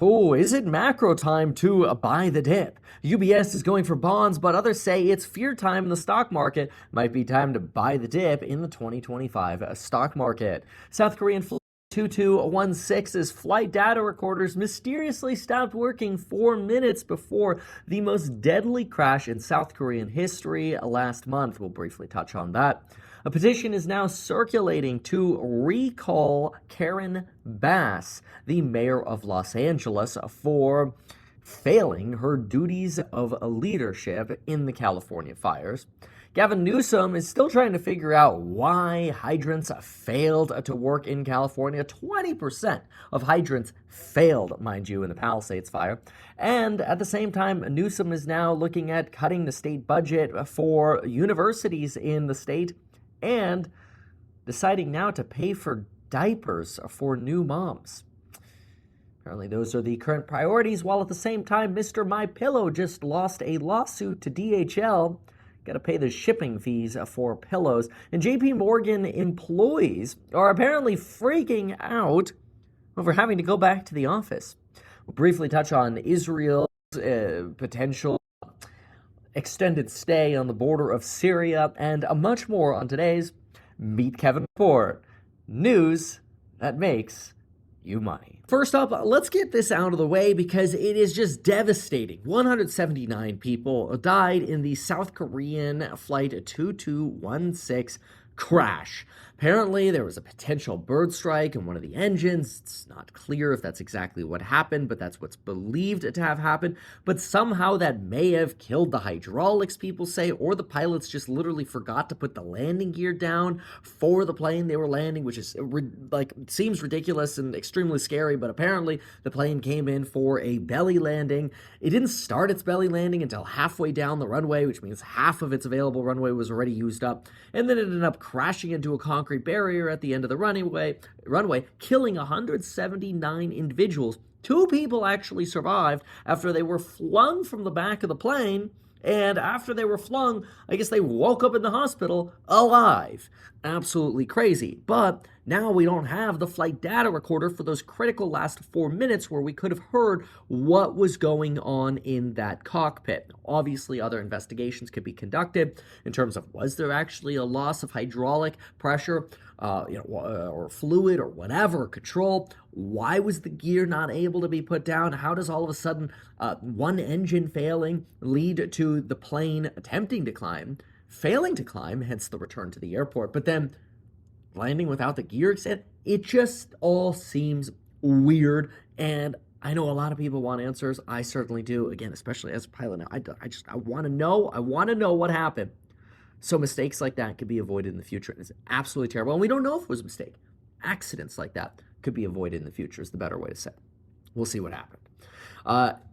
Oh, is it macro time to buy the dip? UBS is going for bonds, but others say it's fear time in the stock market. Might be time to buy the dip in the 2025 stock market. South Korean flight 2216's flight data recorders mysteriously stopped working 4 minutes before the most deadly crash in South Korean history last month. We'll briefly touch on that. A petition is now circulating to recall Karen Bass, the mayor of Los Angeles, for failing her duties of leadership in the California fires. Gavin Newsom is still trying to figure out why hydrants failed to work in California. 20% of hydrants failed, mind you, in the Palisades fire. And at the same time, Newsom is now looking at cutting the state budget for universities in the state and deciding now to pay for diapers for new moms. Apparently those are the current priorities, while at the same time, Mr. My Pillow just lost a lawsuit to DHL. Got to pay the shipping fees for pillows. And JP Morgan employees are apparently freaking out over having to go back to the office. We'll briefly touch on Israel's potential extended stay on the border of Syria, and much more on today's Meet Kevin Report. News that makes you money. First up, let's get this out of the way because it is just devastating. 179 people died in the South Korean flight 2216 crash. Apparently, there was a potential bird strike in one of the engines. It's not clear if that's exactly what happened, but that's what's believed to have happened. But somehow that may have killed the hydraulics, people say, or the pilots just literally forgot to put the landing gear down for the plane they were landing, which is seems ridiculous and extremely scary, but apparently the plane came in for a belly landing. It didn't start its belly landing until halfway down the runway, which means half of its available runway was already used up, and then it ended up crashing into a concrete barrier at the end of the runway, killing 179 individuals. 2 people actually survived after they were flung from the back of the plane, and after they were flung, I guess they woke up in the hospital alive. Absolutely crazy. But now we don't have the flight data recorder for those critical last 4 minutes where we could have heard what was going on in that cockpit. Obviously, other investigations could be conducted in terms of, was there actually a loss of hydraulic pressure, or fluid or whatever, control? Why was the gear not able to be put down? How does all of a sudden one engine failing lead to the plane attempting to climb, failing to climb, hence the return to the airport, but then landing without the gear? It just all seems weird, and I know a lot of people want answers. I certainly do. Again, especially as a pilot now, I want to know. I want to know what happened. So mistakes like that could be avoided in the future. It's absolutely terrible. And we don't know if it was a mistake. Accidents like that could be avoided in the future is the better way to say it. We'll see what happened.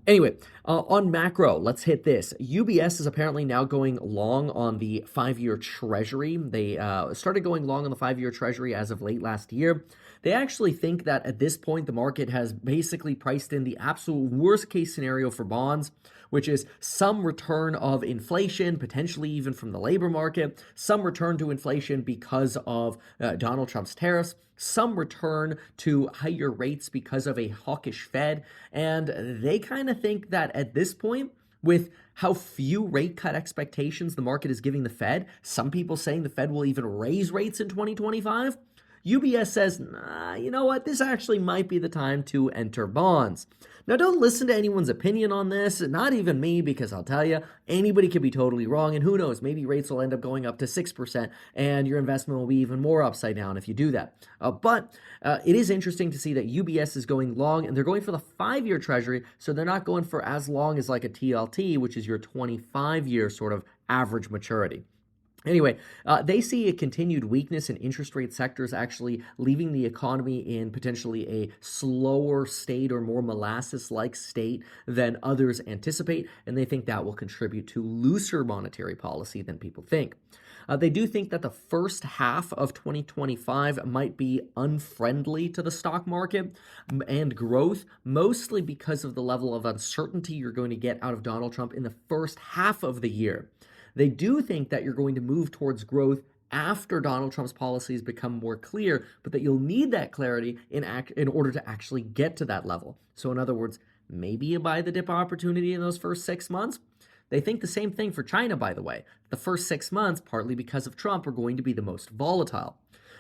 Anyway, on macro, let's hit this. UBS is apparently now going long on the 5-year treasury. They started going long on the 5-year treasury as of late last year. They actually think that at this point, the market has basically priced in the absolute worst case scenario for bonds, which is some return of inflation, potentially even from the labor market, some return to inflation because of Donald Trump's tariffs, some return to higher rates because of a hawkish Fed. And they kind of think that at this point, with how few rate cut expectations the market is giving the Fed, some people saying the Fed will even raise rates in 2025, UBS says, nah, you know what, this actually might be the time to enter bonds. Now, don't listen to anyone's opinion on this, not even me, because I'll tell you, anybody could be totally wrong, and who knows, maybe rates will end up going up to 6%, and your investment will be even more upside down if you do that. But it is interesting to see that UBS is going long, and they're going for the 5-year treasury, so they're not going for as long as like a TLT, which is your 25-year sort of average maturity. Anyway, they see a continued weakness in interest rate sectors actually leaving the economy in potentially a slower state or more molasses-like state than others anticipate, and they think that will contribute to looser monetary policy than people think. They do think that the first half of 2025 might be unfriendly to the stock market and growth, mostly because of the level of uncertainty you're going to get out of Donald Trump in the first half of the year. They do think that you're going to move towards growth after Donald Trump's policies become more clear, but that you'll need that clarity in order to actually get to that level. So in other words, maybe you buy the dip opportunity in those first 6 months. They think the same thing for China, by the way. The first 6 months, partly because of Trump, are going to be the most volatile.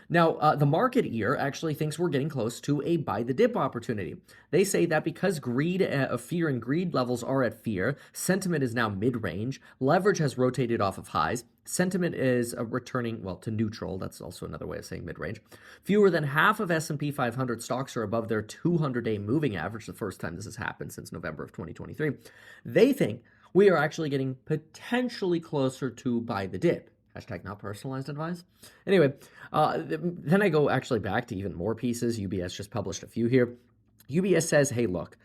Now, the market ear actually thinks we're getting close to a buy the dip opportunity. They say that because fear and greed levels are at fear, sentiment is now mid-range, leverage has rotated off of highs, sentiment is returning, well, to neutral. That's also another way of saying mid-range. Fewer than half of S&P 500 stocks are above their 200-day moving average, the first time this has happened since November of 2023. They think we are actually getting potentially closer to buy the dip. Hashtag not personalized advice. Anyway, then I go actually back to even more pieces. UBS just published a few here. UBS says, hey, look,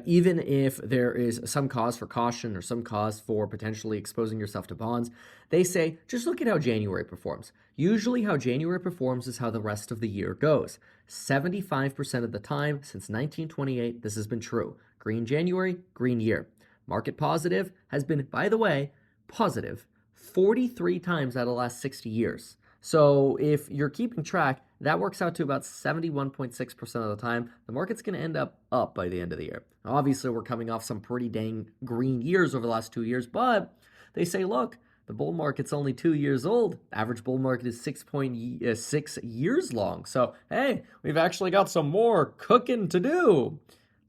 even if there is some cause for caution or some cause for potentially exposing yourself to bonds, they say, just look at how January performs. Usually how January performs is how the rest of the year goes. 75% of the time since 1928, this has been true. Green January, green year. Market positive has been, by the way, positive 43 times out of the last 60 years. So if you're keeping track, that works out to about 71.6% of the time. The market's going to end up by the end of the year. Now, obviously, we're coming off some pretty dang green years over the last 2 years, but they say, look, the bull market's only 2 years old. The average bull market is 6.6 years long. So, hey, we've actually got some more cooking to do.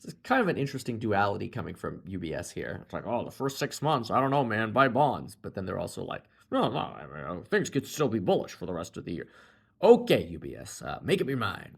It's kind of an interesting duality coming from UBS here. It's like, oh, the first 6 months, I don't know, man, buy bonds. But then they're also like, no, I mean, things could still be bullish for the rest of the year. Okay, UBS, make up your mind.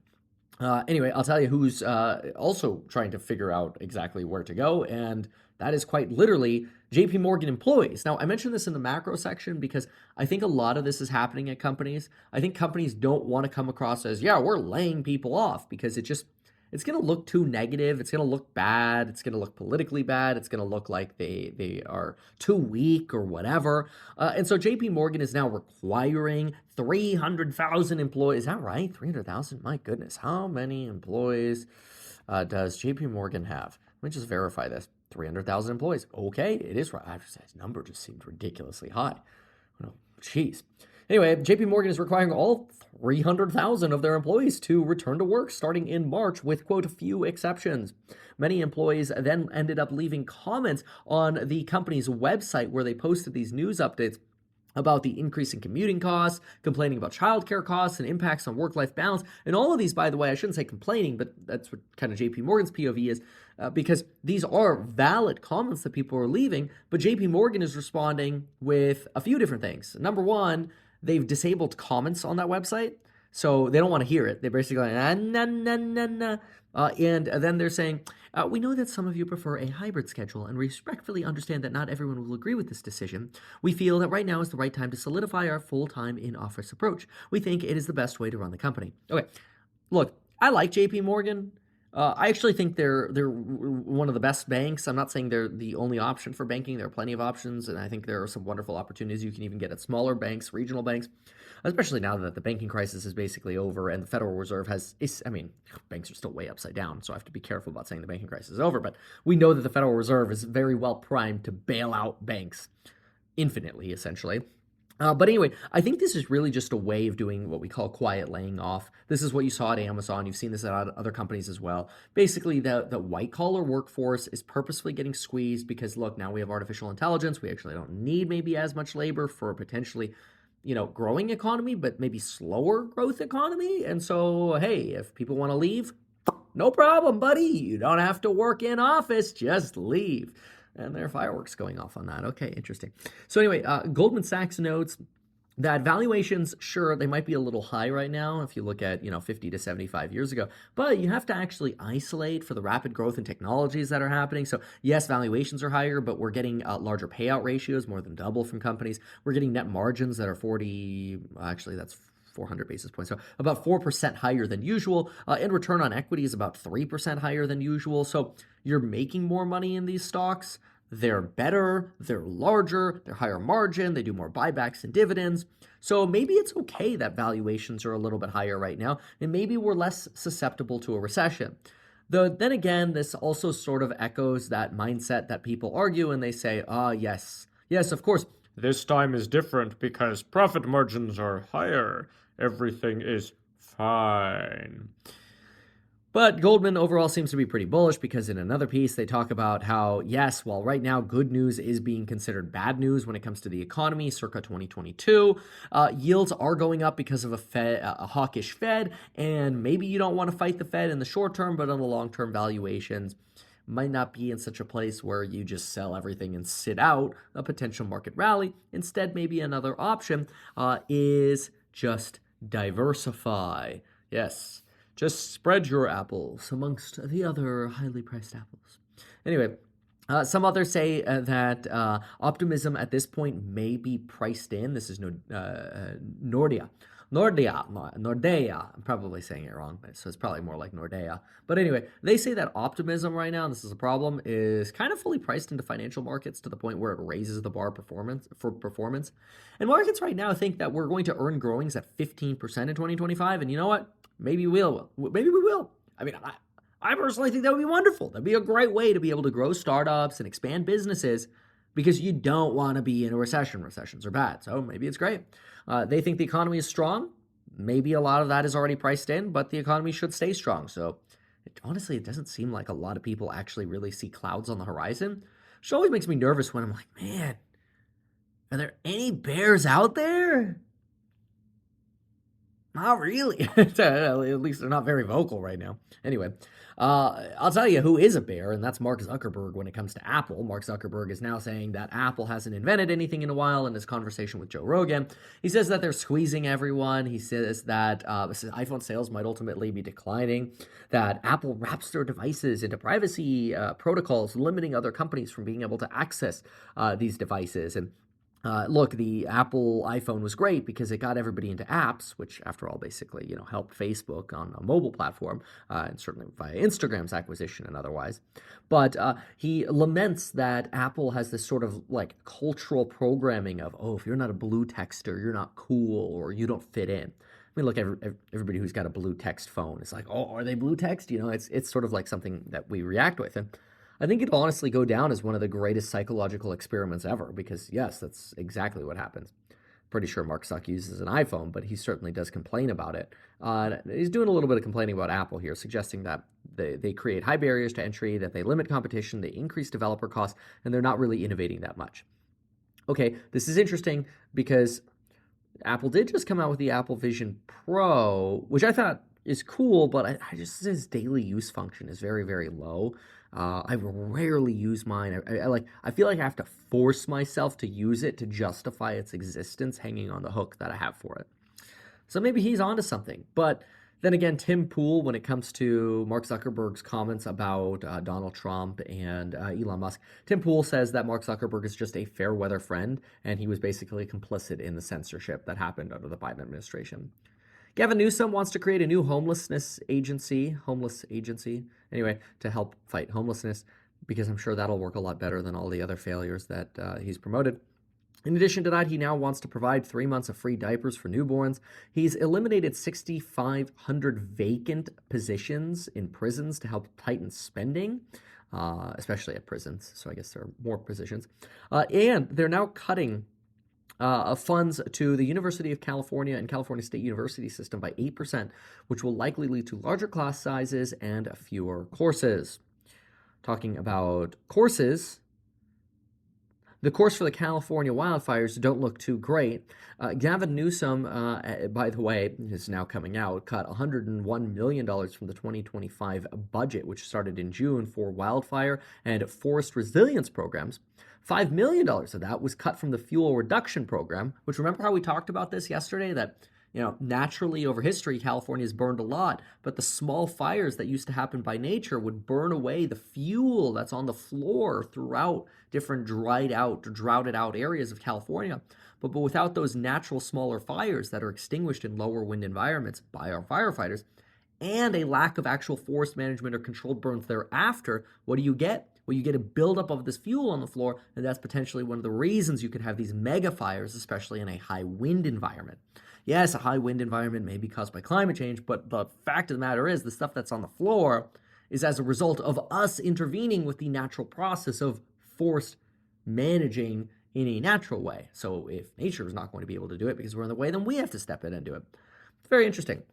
Anyway, I'll tell you who's also trying to figure out exactly where to go, and that is quite literally JP Morgan employees. Now, I mentioned this in the macro section because I think a lot of this is happening at companies. I think companies don't want to come across as, yeah, we're laying people off, because it's going to look too negative. It's going to look bad. It's going to look politically bad. It's going to look like they are too weak or whatever. And so JP Morgan is now requiring 300,000 employees. Is that right? 300,000? My goodness. How many employees does JP Morgan have? Let me just verify this. 300,000 employees. Okay, it is right. This number just seemed ridiculously high. Oh, geez. Anyway, JP Morgan is requiring all 300,000 of their employees to return to work starting in March with, quote, a few exceptions. Many employees then ended up leaving comments on the company's website where they posted these news updates about the increase in commuting costs, complaining about childcare costs and impacts on work-life balance. And all of these, by the way, I shouldn't say complaining, but that's what kind of JP Morgan's POV is, because these are valid comments that people are leaving, but JP Morgan is responding with a few different things. Number one, they've disabled comments on that website, so they don't want to hear it. They're basically going, and then they're saying, we know that some of you prefer a hybrid schedule and respectfully understand that not everyone will agree with this decision. We feel that right now is the right time to solidify our full-time in-office approach. We think it is the best way to run the company. Okay, look, I like JP Morgan. I actually think they're one of the best banks. I'm not saying they're the only option for banking. There are plenty of options, and I think there are some wonderful opportunities you can even get at smaller banks, regional banks, especially now that the banking crisis is basically over and the Federal Reserve banks are still way upside down, so I have to be careful about saying the banking crisis is over, but we know that the Federal Reserve is very well primed to bail out banks infinitely, essentially. But anyway, I think this is really just a way of doing what we call quiet laying off. This is what you saw at Amazon. You've seen this at other companies as well. Basically, the white-collar workforce is purposefully getting squeezed because, look, now we have artificial intelligence. We actually don't need maybe as much labor for a potentially, growing economy, but maybe slower growth economy. And so, hey, if people want to leave, no problem, buddy. You don't have to work in office. Just leave. And there are fireworks going off on that. Okay, interesting. So anyway, Goldman Sachs notes that valuations, sure, they might be a little high right now if you look at, 50 to 75 years ago, but you have to actually isolate for the rapid growth in technologies that are happening. So yes, valuations are higher, but we're getting larger payout ratios, more than double from companies. We're getting net margins that are 400 basis points. So about 4% higher than usual. And return on equity is about 3% higher than usual. So you're making more money in these stocks. They're better, they're larger, they're higher margin, they do more buybacks and dividends. So maybe it's okay that valuations are a little bit higher right now, and maybe we're less susceptible to a recession. Then again, this also sort of echoes that mindset that people argue and they say, yes, of course, This time is different because profit margins are higher. Everything is fine. But Goldman overall seems to be pretty bullish because in another piece, they talk about how, yes, while right now good news is being considered bad news when it comes to the economy circa 2022, yields are going up because of a hawkish Fed, and maybe you don't want to fight the Fed in the short term, but on the long term, valuations might not be in such a place where you just sell everything and sit out a potential market rally. Instead, maybe another option is just diversify. Yes. Just spread your apples amongst the other highly priced apples. Anyway, some others say that optimism at this point may be priced in. This is Nordea. Nordea. I'm probably saying it wrong, so it's probably more like Nordea. But anyway, they say that optimism right now, and this is a problem, is kind of fully priced into financial markets to the point where it raises the bar for performance. And markets right now think that we're going to earn growings at 15% in 2025, and you know what? Maybe we will. I mean, I personally think that would be wonderful. That'd be a great way to be able to grow startups and expand businesses because you don't want to be in a recession. Recessions are bad. So maybe it's great. They think the economy is strong. Maybe a lot of that is already priced in, but the economy should stay strong. So honestly, it doesn't seem like a lot of people actually really see clouds on the horizon. Which always makes me nervous when I'm like, man, are there any bears out there? Not really. At least they're not very vocal right now. Anyway, I'll tell you who is a bear, and that's Mark Zuckerberg when it comes to Apple. Mark Zuckerberg is now saying that Apple hasn't invented anything in a while in his conversation with Joe Rogan. He says that they're squeezing everyone. He says that iPhone sales might ultimately be declining, that Apple wraps their devices into privacy protocols, limiting other companies from being able to access these devices. And look, the Apple iPhone was great because it got everybody into apps, which, after all, basically, helped Facebook on a mobile platform, and certainly via Instagram's acquisition and otherwise. But he laments that Apple has this sort of like cultural programming of, oh, if you're not a blue texter, you're not cool, or you don't fit in. I mean, look, everybody who's got a blue text phone is like, oh, are they blue text? It's sort of like something that we react with. And I think it'll honestly go down as one of the greatest psychological experiments ever because, yes, that's exactly what happens. Pretty sure Mark Zuck uses an iPhone, but he certainly does complain about it. He's doing a little bit of complaining about Apple here, suggesting that they create high barriers to entry, that they limit competition, they increase developer costs, and they're not really innovating that much. Okay, this is interesting because Apple did just come out with the Apple Vision Pro, which I thought is cool, but I just his daily use function is very, very low. I rarely use mine. I feel like I have to force myself to use it to justify its existence, hanging on the hook that I have for it. So maybe he's onto something. But then again, Tim Pool, when it comes to Mark Zuckerberg's comments about Donald Trump and Elon Musk, Tim Pool says that Mark Zuckerberg is just a fair weather friend, and he was basically complicit in the censorship that happened under the Biden administration. Gavin Newsom wants to create a new homeless agency, anyway, to help fight homelessness, because I'm sure that'll work a lot better than all the other failures that he's promoted. In addition to that, he now wants to provide 3 months of free diapers for newborns. He's eliminated 6,500 vacant positions in prisons to help tighten spending, especially at prisons. So I guess there are more positions. And they're now cutting funds to the University of California and California State University system by 8%, which will likely lead to larger class sizes and fewer courses. Talking about courses, the course for the California wildfires don't look too great. Gavin Newsom, by the way, is now coming out, cut $101 million from the 2025 budget, which started in June for wildfire and forest resilience programs. $5 million of that was cut from the fuel reduction program, which, remember how we talked about this yesterday, that naturally over history, California has burned a lot, but the small fires that used to happen by nature would burn away the fuel that's on the floor throughout different droughted out areas of California. But without those natural smaller fires that are extinguished in lower wind environments by our firefighters, and a lack of actual forest management or controlled burns thereafter, what do you get? Well, you get a buildup of this fuel on the floor, and that's potentially one of the reasons you could have these mega fires, especially in a high wind environment. Yes, a high wind environment may be caused by climate change, but the fact of the matter is the stuff that's on the floor is as a result of us intervening with the natural process of forest managing in a natural way. So if nature is not going to be able to do it because we're in the way, then we have to step in and do it. It's very interesting.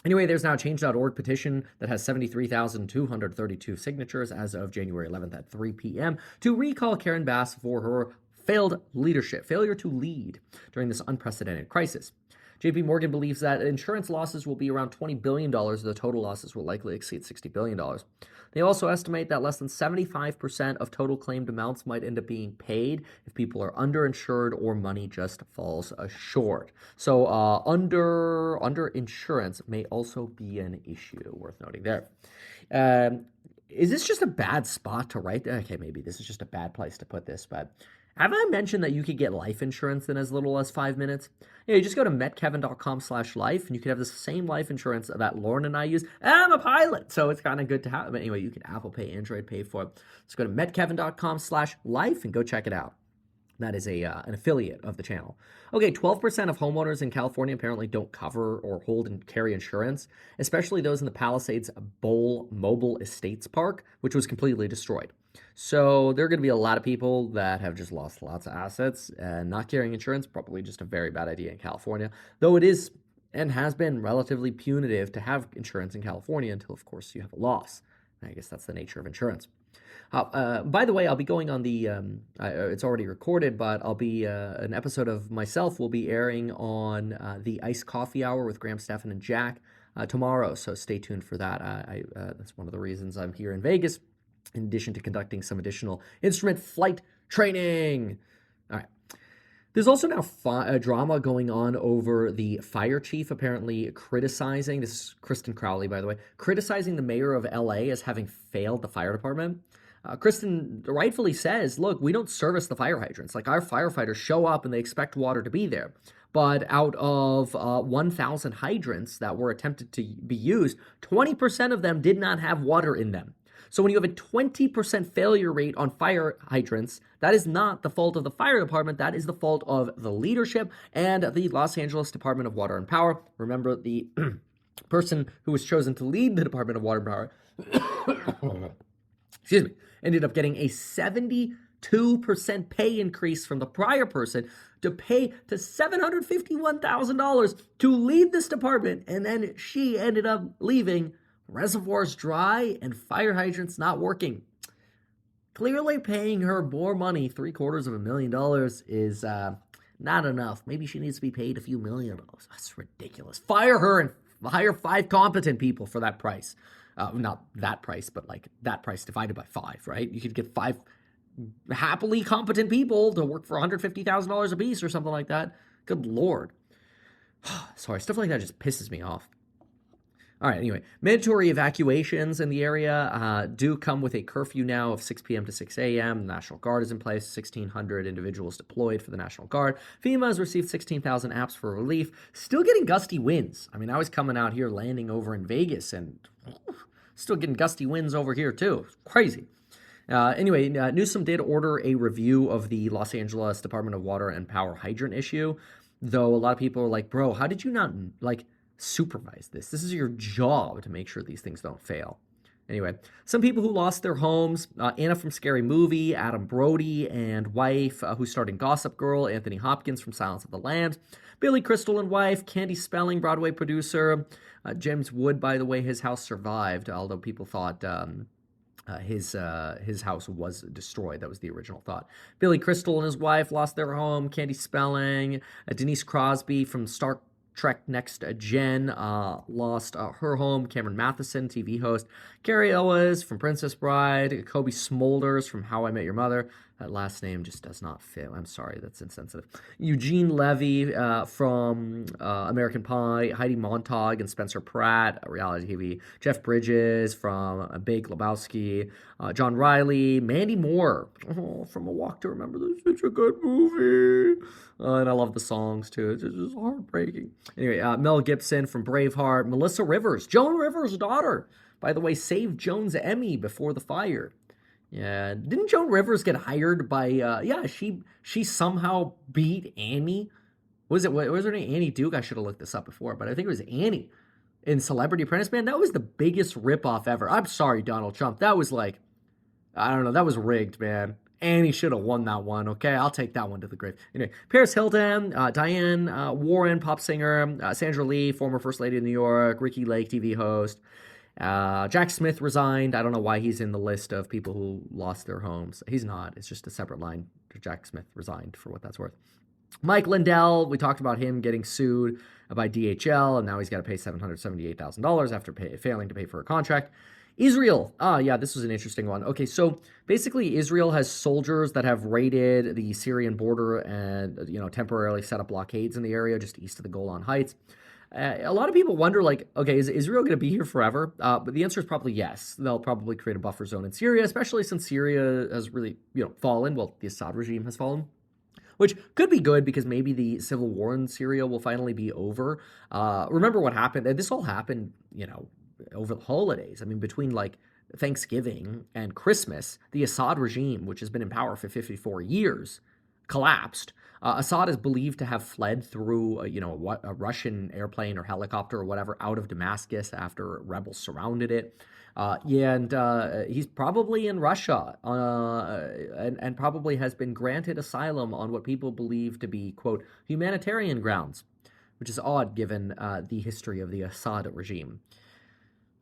Anyway, there's now a change.org petition that has 73,232 signatures as of January 11th at 3 p.m. to recall Karen Bass for her failure to lead during this unprecedented crisis. JP Morgan believes that insurance losses will be around $20 billion. The total losses will likely exceed $60 billion. They also estimate that less than 75% of total claimed amounts might end up being paid if people are underinsured or money just falls short. So under-insurance may also be an issue, worth noting there. Is this just a bad spot to write? Okay, maybe this is just a bad place to put this, but have I mentioned that you could get life insurance in as little as 5 minutes? Yeah, you just go to metkevin.com/life and you can have the same life insurance that Lauren and I use. And I'm a pilot, so it's kind of good to have. But anyway, you can Apple Pay, Android Pay for it. Just go to metkevin.com/life and go check it out. That is an affiliate of the channel. Okay, 12% of homeowners in California apparently don't cover or hold and carry insurance, especially those in the Palisades Bowl Mobile Estates Park, which was completely destroyed. So there are going to be a lot of people that have just lost lots of assets, and not carrying insurance, probably just a very bad idea in California, though it is and has been relatively punitive to have insurance in California until, of course, you have a loss. I guess that's the nature of insurance. By the way, I'll be going on the, it's already recorded, but I'll be, an episode of myself will be airing on the Iced Coffee Hour with Graham, Stefan, and Jack tomorrow, so stay tuned for that. That's one of the reasons I'm here in Vegas, in addition to conducting some additional instrument flight training. All right. There's also now drama going on over the fire chief apparently criticizing, this is Kristen Crowley, by the way, criticizing the mayor of LA as having failed the fire department. Kristen rightfully says, look, we don't service the fire hydrants. Like, our firefighters show up and they expect water to be there. But out of 1,000 hydrants that were attempted to be used, 20% of them did not have water in them. So when you have a 20% failure rate on fire hydrants, that is not the fault of the fire department. That is the fault of the leadership and the Los Angeles Department of Water and Power. Remember, the person who was chosen to lead the Department of Water and Power, excuse me, ended up getting a 72% pay increase from the prior person to pay to $751,000 to lead this department. And then she ended up leaving reservoirs dry and fire hydrants not working. Clearly paying her more money, $750,000, is not enough. Maybe she needs to be paid a few million dollars. That's ridiculous. Fire her and hire 5 competent people for that price. Not that price, but like that price divided by 5, right? You could get 5 happily competent people to work for $150,000 a piece or something like that. Good Lord. Sorry, stuff like that just pisses me off. All right, anyway, mandatory evacuations in the area do come with a curfew now of 6 p.m. to 6 a.m. The National Guard is in place, 1,600 individuals deployed for the National Guard. FEMA has received 16,000 apps for relief, still getting gusty winds. I mean, I was coming out here landing over in Vegas and still getting gusty winds over here too. Crazy. Anyway, Newsom did order a review of the Los Angeles Department of Water and Power hydrant issue, though a lot of people are like, bro, how did you not, supervise this? This is your job to make sure these things don't fail. Anyway, some people who lost their homes, Anna from Scary Movie, Adam Brody and wife, who starred in Gossip Girl, Anthony Hopkins from Silence of the Lambs, Billy Crystal and wife, Candy Spelling, Broadway producer, James Wood, by the way, his house survived, although people thought his house was destroyed. That was the original thought. Billy Crystal and his wife lost their home. Candy Spelling, Denise Crosby from Star Trek Next Gen lost her home. Cameron Matheson, TV host. Carrie Elwes from Princess Bride. Kobe Smulders from How I Met Your Mother. That last name just does not fit. I'm sorry, that's insensitive. Eugene Levy from American Pie. Heidi Montag and Spencer Pratt, reality TV. Jeff Bridges from Big Lebowski. John Riley. Mandy Moore from A Walk to Remember. This is such a good movie. And I love the songs, too. It's just heartbreaking. Anyway, Mel Gibson from Braveheart. Melissa Rivers, Joan Rivers' daughter. By the way, saved Joan's Emmy before the fire. Yeah, didn't Joan Rivers get hired by, she somehow beat Annie. Was her name Annie Duke? I should have looked this up before, but I think it was Annie in Celebrity Apprentice. Man, that was the biggest ripoff ever. I'm sorry, Donald Trump. That was like, I don't know, that was rigged, man. And he should have won that one, okay? I'll take that one to the grave. Anyway, Paris Hilton, Diane Warren, pop singer, Sandra Lee, former First Lady of New York, Ricky Lake, TV host. Jack Smith resigned. I don't know why he's in the list of people who lost their homes. He's not. It's just a separate line. Jack Smith resigned, for what that's worth. Mike Lindell, we talked about him getting sued by DHL, and now he's got to pay $778,000 after failing to pay for a contract. Israel. This was an interesting one. Okay, so basically Israel has soldiers that have raided the Syrian border and, temporarily set up blockades in the area just east of the Golan Heights. A lot of people wonder, okay, is Israel going to be here forever? But the answer is probably yes. They'll probably create a buffer zone in Syria, especially since Syria has really, fallen. Well, the Assad regime has fallen, which could be good because maybe the civil war in Syria will finally be over. Remember what happened? This all happened, over the holidays. I mean, between Thanksgiving and Christmas, the Assad regime, which has been in power for 54 years, collapsed. Assad is believed to have fled through, a Russian airplane or helicopter or whatever out of Damascus after rebels surrounded it. He's probably in Russia and probably has been granted asylum on what people believe to be, quote, humanitarian grounds, which is odd given the history of the Assad regime.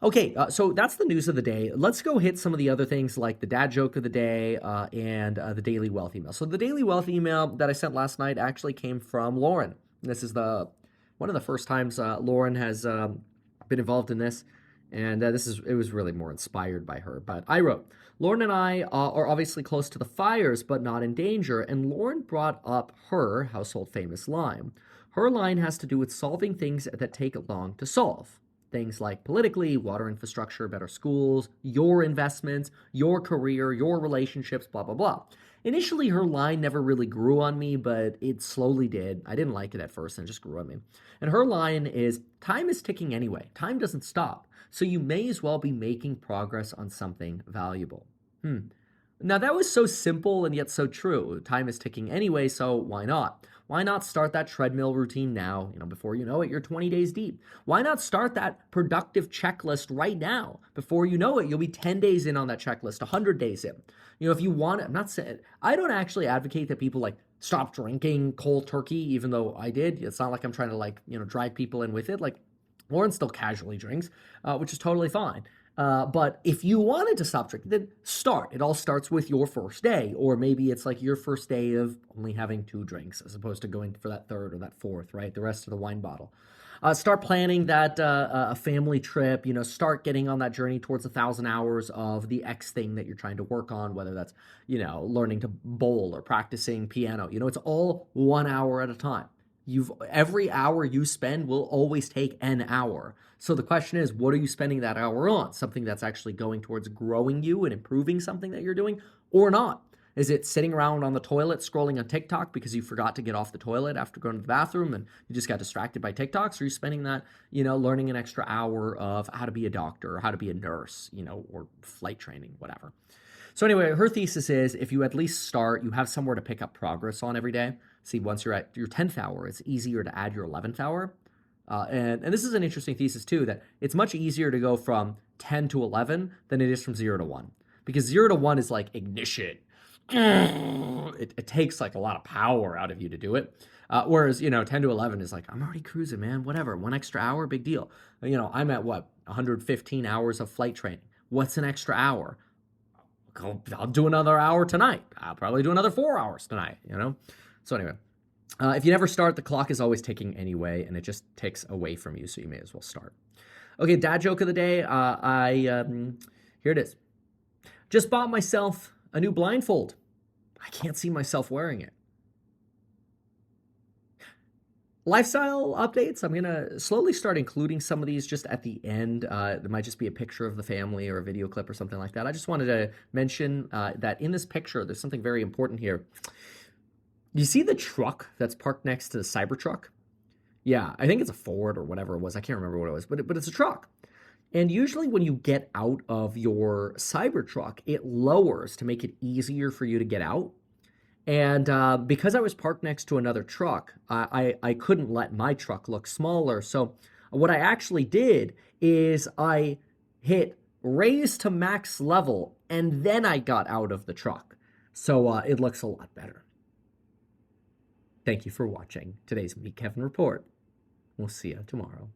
Okay, so that's the news of the day. Let's go hit some of the other things like the dad joke of the day and the daily wealth email. So the daily wealth email that I sent last night actually came from Lauren. This is one of the first times Lauren has been involved in this, and it was really more inspired by her. But I wrote, Lauren and I are obviously close to the fires, but not in danger, and Lauren brought up her household famous line. Her line has to do with solving things that take long to solve. Things like politically, water infrastructure, better schools, your investments, your career, your relationships, blah, blah, blah. Initially, her line never really grew on me, but it slowly did. I didn't like it at first, and it just grew on me. And her line is, time is ticking anyway. Time doesn't stop. So you may as well be making progress on something valuable. Now, that was so simple and yet so true. Time is ticking anyway, so why not? Why not start that treadmill routine now? Before you know it, you're 20 days deep. Why not start that productive checklist right now? Before you know it, you'll be 10 days in on that checklist, 100 days in. If you want, I'm not saying, I don't actually advocate that people stop drinking cold turkey, even though I did. It's not like I'm trying to drive people in with it. Lauren still casually drinks, which is totally fine. But if you wanted to stop drinking, then start. It all starts with your first day, or maybe it's your first day of only having 2 drinks as opposed to going for that 3rd or that 4th, right? The rest of the wine bottle. Start planning that a family trip. Start getting on that journey towards 1,000 hours of the X thing that you're trying to work on, whether that's learning to bowl or practicing piano. It's all 1 hour at a time. Every hour you spend will always take an hour. So the question is, what are you spending that hour on? Something that's actually going towards growing you and improving something that you're doing, or not? Is it sitting around on the toilet scrolling on TikTok because you forgot to get off the toilet after going to the bathroom and you just got distracted by TikToks? Or are you spending that, learning an extra hour of how to be a doctor or how to be a nurse, or flight training, whatever? So anyway, her thesis is if you at least start, you have somewhere to pick up progress on every day. See, once you're at your 10th hour, it's easier to add your 11th hour. And this is an interesting thesis too, that it's much easier to go from 10 to 11 than it is from 0 to 1. Because 0 to 1 is like ignition. It takes a lot of power out of you to do it. Whereas, 10 to 11 is I'm already cruising, man, whatever. 1 extra hour, big deal. I'm at 115 hours of flight training. What's an extra hour? I'll do another hour tonight. I'll probably do another 4 hours tonight, So anyway, if you never start, the clock is always ticking anyway, and it just ticks away from you, so you may as well start. Okay, dad joke of the day. Here it is. Just bought myself a new blindfold. I can't see myself wearing it. Lifestyle updates. I'm going to slowly start including some of these just at the end. There might just be a picture of the family or a video clip or something like that. I just wanted to mention that in this picture, there's something very important here. You see the truck that's parked next to the Cybertruck? Yeah, I think it's a Ford or whatever it was. I can't remember what it was, but it's a truck. And usually when you get out of your Cybertruck, it lowers to make it easier for you to get out. And because I was parked next to another truck, I couldn't let my truck look smaller. So what I actually did is I hit raise to max level, and then I got out of the truck. So it looks a lot better. Thank you for watching today's Meet Kevin Report. We'll see you tomorrow.